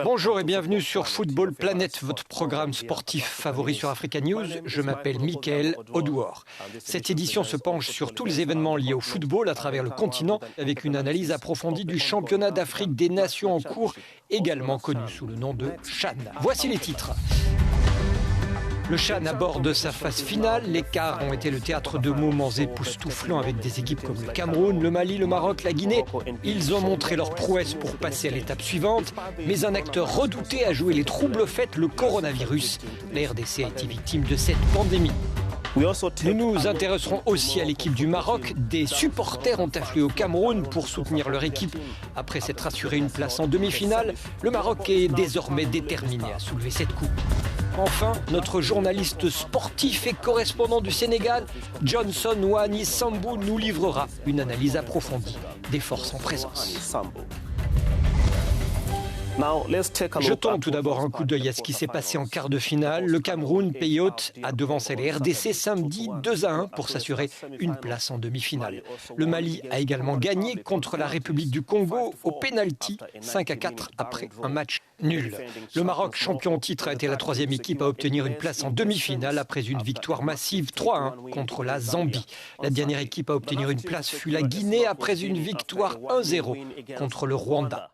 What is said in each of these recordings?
Bonjour et bienvenue sur Football Planet, votre programme sportif favori sur Africa News. Je m'appelle Mickaël Odouor. Cette édition se penche sur tous les événements liés au football à travers le continent avec une analyse approfondie du championnat d'Afrique des Nations en cours, également connu sous le nom de CHAN. Voici les titres. Le CHAN aborde sa phase finale. Les quarts ont été le théâtre de moments époustouflants avec des équipes comme le Cameroun, le Mali, le Maroc, la Guinée. Ils ont montré leur prouesse pour passer à l'étape suivante. Mais un acteur redouté a joué les troubles faits, le coronavirus. La RDC a été victime de cette pandémie. Nous nous intéresserons aussi à l'équipe du Maroc. Des supporters ont afflué au Cameroun pour soutenir leur équipe. Après s'être assuré une place en demi-finale, le Maroc est désormais déterminé à soulever cette coupe. Enfin, notre journaliste sportif et correspondant du Sénégal, Johnson Wani Sambou, nous livrera une analyse approfondie des forces en présence. Jetons tout d'abord un coup d'œil à ce qui s'est passé en quart de finale. Le Cameroun, pays hôte, a devancé les RDC samedi 2-1 pour s'assurer une place en demi-finale. Le Mali a également gagné contre la République du Congo au pénalty 5-4 après un match nul. Le Maroc, champion en titre, a été la troisième équipe à obtenir une place en demi-finale après une victoire massive 3-1 contre la Zambie. La dernière équipe à obtenir une place fut la Guinée après une victoire 1-0 contre le Rwanda.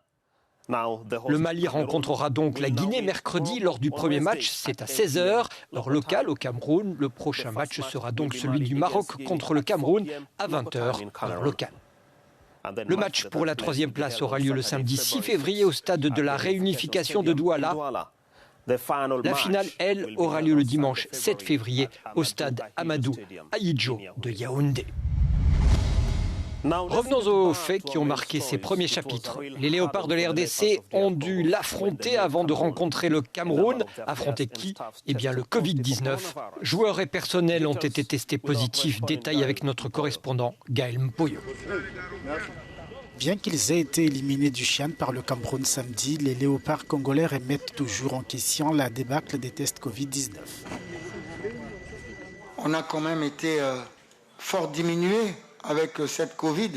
Le Mali rencontrera donc la Guinée mercredi lors du premier match, c'est à 16h, heure locale au Cameroun. Le prochain match sera donc celui du Maroc contre le Cameroun à 20h, heure locale. Le match pour la troisième place aura lieu le samedi 6 février au stade de la réunification de Douala. La finale, elle, aura lieu le dimanche 7 février au stade Amadou Ahidjo de Yaoundé. Revenons aux faits qui ont marqué ces premiers chapitres. Les léopards de la RDC ont dû l'affronter avant de rencontrer le Cameroun. Affronter qui ? Eh bien le Covid-19. Joueurs et personnels ont été testés positifs. Détail avec notre correspondant Gaël Mpoyo. Bien qu'ils aient été éliminés du CHAN par le Cameroun samedi, les léopards congolais remettent toujours en question la débâcle des tests Covid-19. On a quand même été fort diminué. Avec cette Covid,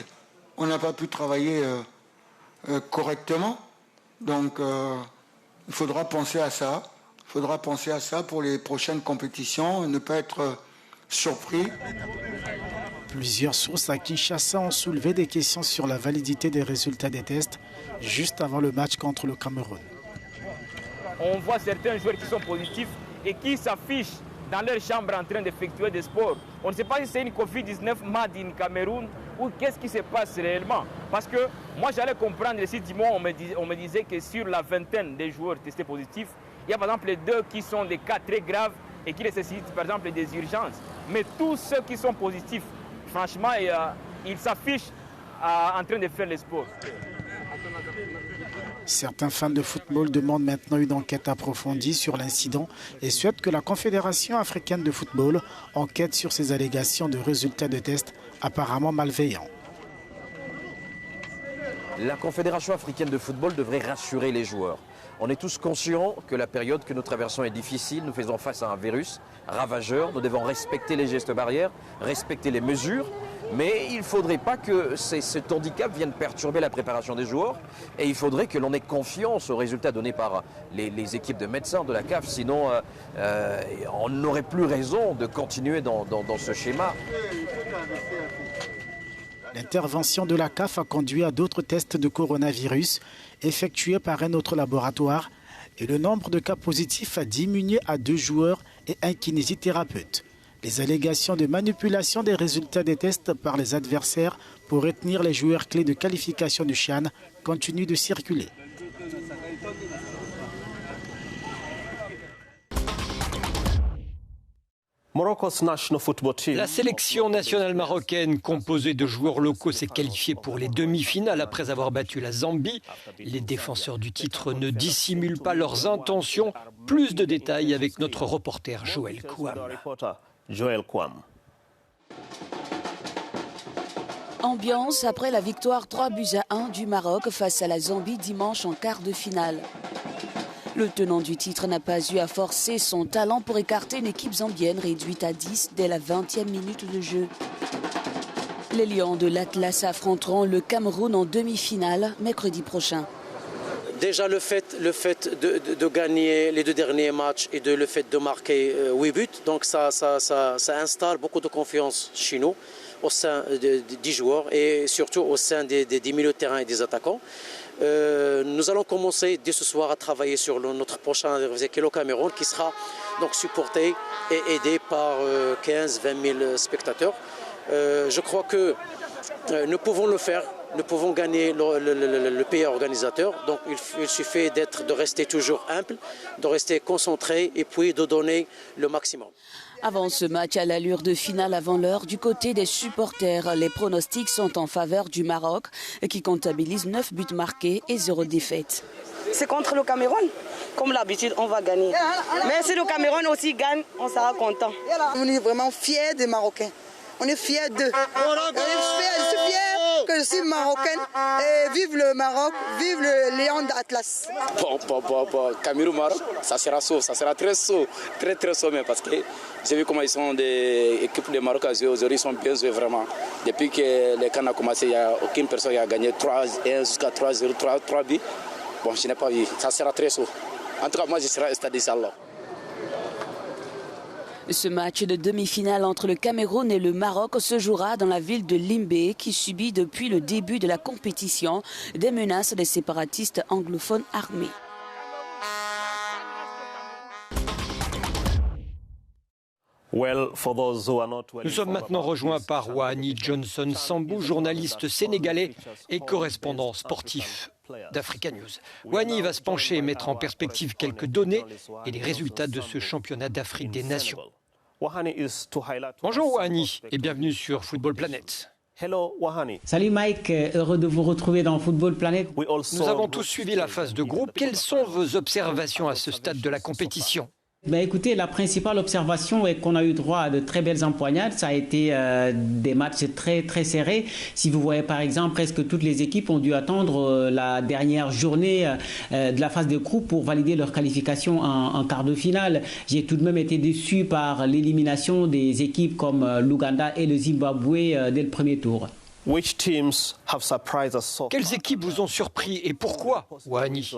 on n'a pas pu travailler correctement. Donc, il faudra penser à ça. Il faudra penser à ça pour les prochaines compétitions, ne pas être surpris. Plusieurs sources à Kinshasa ont soulevé des questions sur la validité des résultats des tests juste avant le match contre le Cameroun. On voit certains joueurs qui sont positifs et qui s'affichent dans leur chambre en train d'effectuer des sports. On ne sait pas si c'est une Covid-19 made in Cameroun ou qu'est-ce qui se passe réellement. Parce que moi j'allais comprendre, si dimanche on me disait que sur la vingtaine des joueurs testés positifs, il y a par exemple les 2 qui sont des cas très graves et qui nécessitent par exemple des urgences. Mais tous ceux qui sont positifs, franchement, ils s'affichent en train de faire les sports. Certains fans de football demandent maintenant une enquête approfondie sur l'incident et souhaitent que la Confédération africaine de football enquête sur ces allégations de résultats de tests apparemment malveillants. La Confédération africaine de football devrait rassurer les joueurs. On est tous conscients que la période que nous traversons est difficile. Nous faisons face à un virus ravageur. Nous devons respecter les gestes barrières, respecter les mesures. Mais il ne faudrait pas que cet handicap vienne perturber la préparation des joueurs. Et il faudrait que l'on ait confiance aux résultats donnés par les équipes de médecins de la CAF. Sinon, on n'aurait plus raison de continuer dans ce schéma. L'intervention de la CAF a conduit à d'autres tests de coronavirus effectués par un autre laboratoire et le nombre de cas positifs a diminué à 2 joueurs et un kinésithérapeute. Les allégations de manipulation des résultats des tests par les adversaires pour retenir les joueurs clés de qualification du CHAN continuent de circuler. La sélection nationale marocaine, composée de joueurs locaux, s'est qualifiée pour les demi-finales après avoir battu la Zambie. Les défenseurs du titre ne dissimulent pas leurs intentions. Plus de détails avec notre reporter Joël Kouam. Ambiance après la victoire 3-1 du Maroc face à la Zambie dimanche en quart de finale. Le tenant du titre n'a pas eu à forcer son talent pour écarter une équipe zambienne réduite à 10 dès la 20e minute de jeu. Les Lions de l'Atlas affronteront le Cameroun en demi-finale mercredi prochain. Déjà le fait de gagner les 2 derniers matchs et le fait de marquer 8 buts, donc ça installe beaucoup de confiance chez nous, au sein des joueurs et surtout au sein des milieux de terrain et des attaquants. Nous allons commencer dès ce soir à travailler sur notre prochain adversaire qui est le Cameroun, qui sera donc supporté et aidé par 15-20 000 spectateurs. Je crois que nous pouvons le faire. Nous pouvons gagner le pays organisateur, donc il suffit de rester toujours humble, de rester concentré et puis de donner le maximum. Avant ce match à l'allure de finale avant l'heure, du côté des supporters, les pronostics sont en faveur du Maroc qui comptabilise 9 buts marqués et 0 défaite. C'est contre le Cameroun. Comme l'habitude, on va gagner. Mais si le Cameroun aussi gagne, on sera content. On est vraiment fiers des Marocains. On est fiers d'eux. Je suis fière que je suis marocaine. Et vive le Maroc, vive le Lion d'Atlas. Cameroun-Maroc, ça sera chaud, ça sera très chaud, très chaud même parce que j'ai vu comment ils sont des équipes de Maroc à jouer. Aujourd'hui, ils sont bien joués vraiment. Depuis que les CAN a commencé, il n'y a aucune personne qui a gagné 3-1 jusqu'à 3-0, 3 buts. Bon, je n'ai pas vu, ça sera très chaud. En tout cas, moi, je serai au stade d'Inch'Allah. Ce match de demi-finale entre le Cameroun et le Maroc se jouera dans la ville de Limbé qui subit depuis le début de la compétition des menaces des séparatistes anglophones armés. Nous sommes maintenant rejoints par Wahani Johnson Sambou, journaliste sénégalais et correspondant sportif d'Africa News. Wahani va se pencher et mettre en perspective quelques données et les résultats de ce championnat d'Afrique des Nations. Bonjour Wahani et bienvenue sur Football Planet. Salut Mike, heureux de vous retrouver dans Football Planet. Nous avons tous suivi la phase de groupe. Quelles sont vos observations à ce stade de la compétition ? Écoutez, la principale observation est qu'on a eu droit à de très belles empoignades. Ça a été des matchs très très serrés. Si vous voyez par exemple, presque toutes les équipes ont dû attendre la dernière journée de la phase de groupe pour valider leur qualification en quart de finale. J'ai tout de même été déçu par l'élimination des équipes comme l'Ouganda et le Zimbabwe dès le premier tour. Quelles équipes vous ont surpris et pourquoi, Wahani ?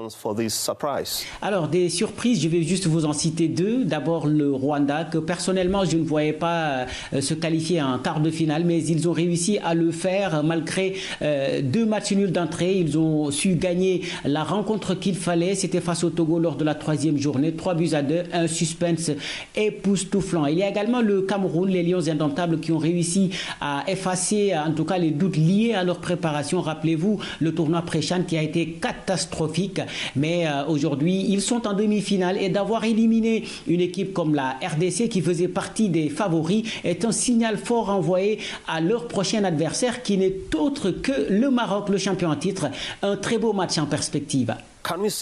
Alors, des surprises, je vais juste vous en citer 2. D'abord, le Rwanda, que personnellement, je ne voyais pas se qualifier en quart de finale, mais ils ont réussi à le faire malgré 2 matchs nuls d'entrée. Ils ont su gagner la rencontre qu'il fallait. C'était face au Togo lors de la 3e journée. 3-2, un suspense époustouflant. Il y a également le Cameroun, les Lions indomptables qui ont réussi à effacer, en tout cas, les doutes liés à leur préparation. Rappelez-vous, le tournoi pré-CHAN qui a été catastrophique, mais aujourd'hui, ils sont en demi-finale et d'avoir éliminé une équipe comme la RDC qui faisait partie des favoris est un signal fort envoyé à leur prochain adversaire qui n'est autre que le Maroc, le champion en titre. Un très beau match en perspective.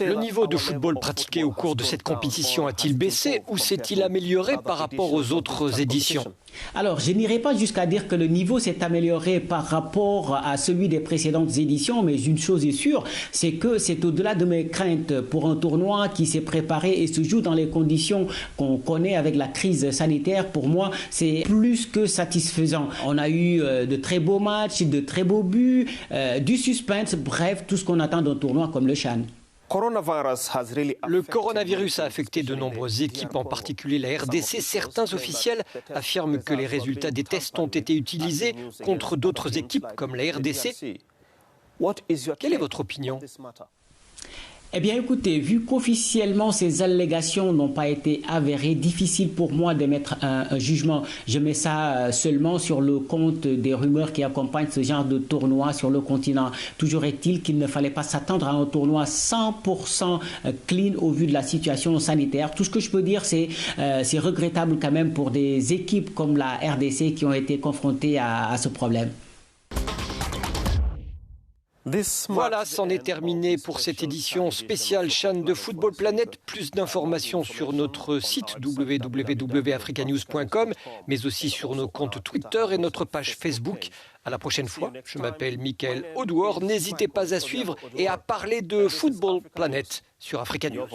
Le niveau de football pratiqué au cours de cette compétition a-t-il baissé ou s'est-il amélioré par rapport aux autres éditions ? Alors, je n'irai pas jusqu'à dire que le niveau s'est amélioré par rapport à celui des précédentes éditions, mais une chose est sûre, c'est que c'est au-delà de mes craintes pour un tournoi qui s'est préparé et se joue dans les conditions qu'on connaît avec la crise sanitaire. Pour moi, c'est plus que satisfaisant. On a eu de très beaux matchs, de très beaux buts, du suspense, bref, tout ce qu'on attend d'un tournoi comme le CHAN. Le coronavirus a affecté de nombreuses équipes, en particulier la RDC. Certains officiels affirment que les résultats des tests ont été utilisés contre d'autres équipes comme la RDC. Quelle est votre opinion ? Eh bien, écoutez, vu qu'officiellement ces allégations n'ont pas été avérées, difficile pour moi d'émettre un jugement. Je mets ça seulement sur le compte des rumeurs qui accompagnent ce genre de tournoi sur le continent. Toujours est-il qu'il ne fallait pas s'attendre à un tournoi 100% clean au vu de la situation sanitaire. Tout ce que je peux dire, c'est regrettable quand même pour des équipes comme la RDC qui ont été confrontées à ce problème. Voilà, c'en est terminé pour cette édition spéciale CHAN de Football Planet. Plus d'informations sur notre site www.africanews.com, mais aussi sur nos comptes Twitter et notre page Facebook. À la prochaine fois, je m'appelle Michael Audouor. N'hésitez pas à suivre et à parler de Football Planet sur Africa News.